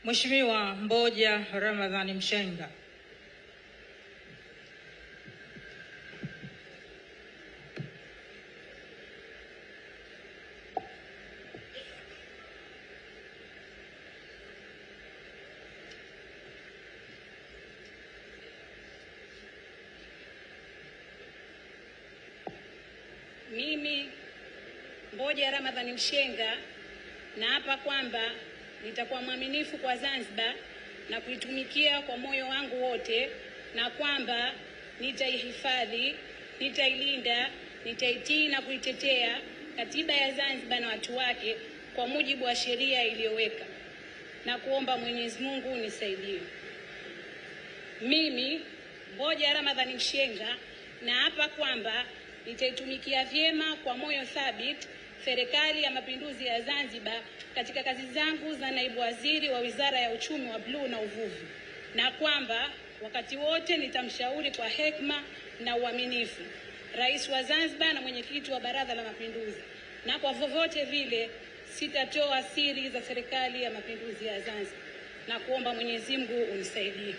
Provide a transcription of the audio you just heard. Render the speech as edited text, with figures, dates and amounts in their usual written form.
Mheshimiwa Mboja Ramadhani Mshenga. Mimi Mboja Ramadhani Mshenga naapa kwamba nitakuwa mwaminifu kwa Zanzibar na kuitumikia kwa moyo wangu wote, na kwamba nitaihifadhi, nitailinda, nitaitii na kuitetea katiba ya Zanzibar na watu wake kwa mujibu wa sheria iliyoweka, na kuomba Mwenyezi Mungu unisaidie. Mimi Mboja Ramadhani Mshenga naapa kwamba nitaitumikia vyema kwa moyo thabiti Serikali ya Mapinduzi ya Zanzibar katika kazi zangu za naibu waziri wa Wizara ya Uchumi wa Bluu na Uvuvi, na kwamba wakati wote nitamshauri kwa hekima na uaminifu Rais wa Zanzibar na mwenyekiti wa Baraza la Mapinduzi, na kwa vyovyote vile sitatoa siri za Serikali ya Mapinduzi ya Zanzibar, na kuomba Mwenyezi Mungu unisaidie.